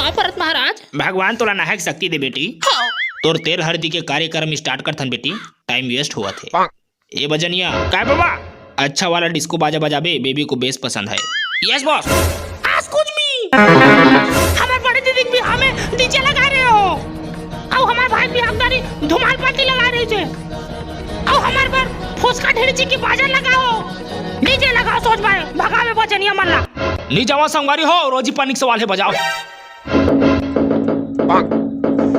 का परत महाराज? भगवान तोला नाहक शक्ति दे बेटी। हाँ। तोर तेल हल्दी के कार्यक्रम स्टार्ट कर थन बेटी, टाइम वेस्ट हुआ थे। ए बजनिया काय बाबा, अच्छा वाला डिस्को बाजा बजाबे, बेबी को बेस पसंद है। Yes boss. आज कुछ भी हमारे बड़े दीदी भी हमें डीजे लगा रहे हो, और हमारे भाई भी हमारी धुमाल पार्टी लगा रहे थे, और हमारे पर फुसका ढेरची की बाजा लगाओ, डीजे लगाओ, सोच भाई भगा में बचनिया मल्ला। नी जावा संगवारी हो, रोजी पानी के सवाल है, बजाओ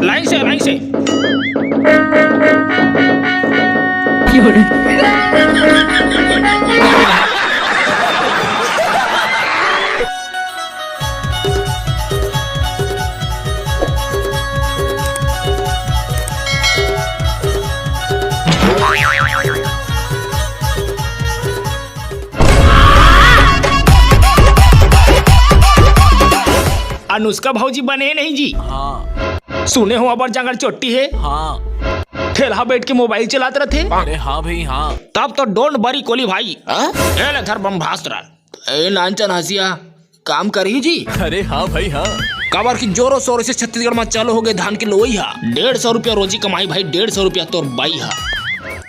लाइन से लाइन से। अनुष्का भाऊजी बने नहीं जी? हाँ। सुने हो अबर जंगल चोटी है? हाँ। ठेला बैठ के मोबाइल चलाते रहते। अरे हाँ भाई हाँ। तब तो डोंट बरी कोली भाई। ए धर ब्रह्मास्त्र, ए नानचन हसिया काम करी जी। अरे हाँ भाई हाँ। कबर की जोरों शोरों से छत्तीसगढ़ में चालू हो गए धान की लोई हा। 150 रुपया रोजी कमाई भाई, 150 रुपया तोर बाई हा।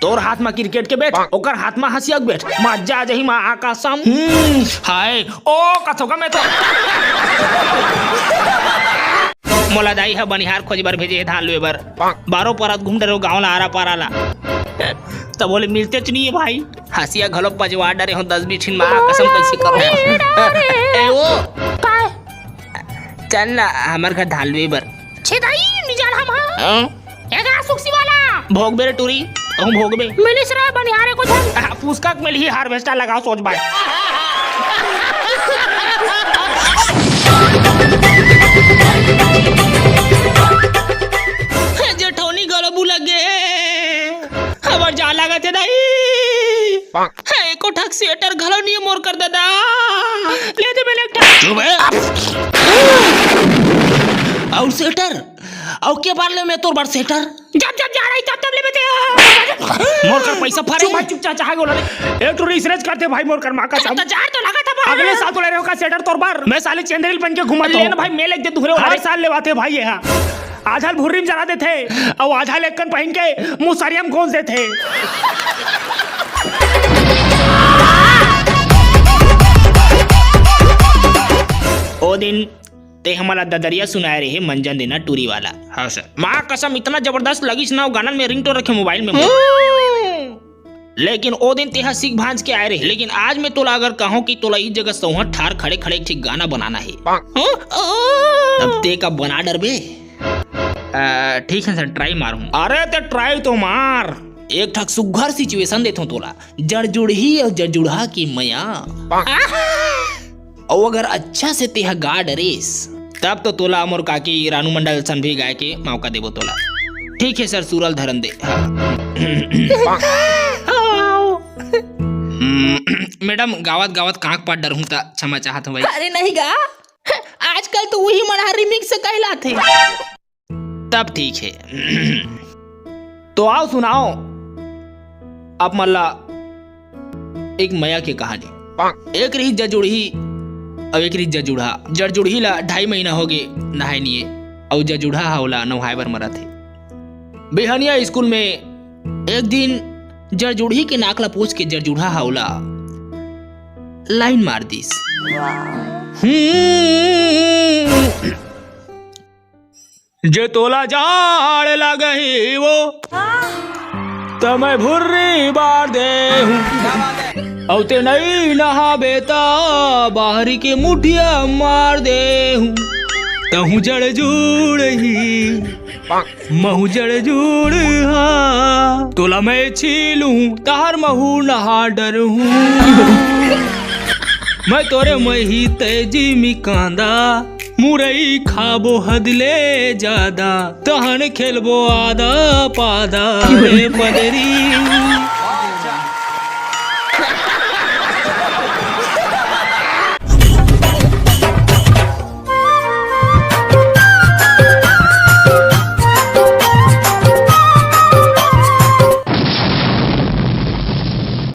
तोर हाथ में क्रिकेट के बैठ, ओकर हाथ में हंसिया के बैठ, मजा जही मां आकाशम। हाय ओ कथोगा मैं तो मोला दाई है बनिहार खोज बर भेजे है धान लेबर, 12 परत घूम डरो गाँव ला आरा पारा ला, तब बोले मिलते च नहीं है भाई। हंसिया घलो पजवा डरे हो 10-20 मां कसम कैसे करो। ए वो चल ना हमार घर धान लेबर छेदाई निजाल हम हां एकरा सुक्सी वाला भोग बेरे टूरी हम भोगबे मिलिस रे बनिहारे को धन पुस्तक में ही हार्वेस्टर लगाओ, सोच भाई। जेठौनी गलबू लगे खबर जा लगा थे दाई एको ठक स्वेटर घलो नहीं मोर कर दादा ले दे मेले चुप है। और स्वेटर और के बार ले मैं तोर बार स्वेटर जब जब जा रही तब ले बेटे मोर कर पैसा फारे भाई चुप चाचा है गोला एक तो रिसर्च करते भाई मोर कर मां का सब तो जार तो लगा था अगले साल तो ले रहे हो का स्वेटर तोर बार मैं साले चंद्रेल बन के घुमा लेना भाई मेले दे दूसरे हर साल लेवाते भाई यहां आधाल भुर्रीम जला देते और आधा लेकन पहन के मुसरियम घोंस देते। ओ दिन ते हमारा ददरिया सुनाए रहे मंजन देना टूरी वाला। हाँ सर माँ कसम इतना जबरदस्त लगी ना गाना में रिंगटोन रखे मोबाइल में। लेकिन ओ दिन तेहा सीख भांज के आए रहे, लेकिन आज मैं तोला अगर कहूँ कि तोला इस जगह सोहर ठार खड़े खड़े एक गाना बनाना है तब ते का बना डर बे। ठीक है सर ट्राई मारूं। अरे ते ट्राई तो मार, एक ठक सुघर सिचुएशन देता तोला, जड़ जुड़ही और जड़ जुड़हा की मया, और अगर अच्छा से तेहा गा डरेस तब तो तोला अमर काकी रानू मंडल सन भी गाय के मौका देबो तोला। ठीक है सर सूरल धरन दे। मैडम गावत गावत कांक पाट डर हूं ता क्षमा चाहत हूं भाई। अरे नहीं गा, आजकल तो वही मना रिमिक्स कहलाते। तब ठीक है तो आओ सुनाओ अब मल्ला एक मया की कहानी। एक रही जजुड़ही और एक रही जजुड़ा। जजुड़ही ला 2.5 महीना हो गए नहाए नहीं और जजुड़ा हौला नहाए बर मरा थे। बेहनिया स्कूल में एक दिन जजुड़ही के नाकला पूछ के जजुड़ा हौला लाइन मार दीस। जे तोला जाड़ लगही वो तो मैं भुर्री बार दे हूँ औते नहीं नहाबे ता बाहरी के मुठिया मार दे हूँ तहु जड़ जुड़ ही महू जड़ जुड़ हाँ तोला मैं छीलूं तार महू नहा डर हूँ मैं तोरे मही तेजी मी कांदा मुरई खाबो हदले ज्यादा तहन खेलबो आदा पादा रे पदरी।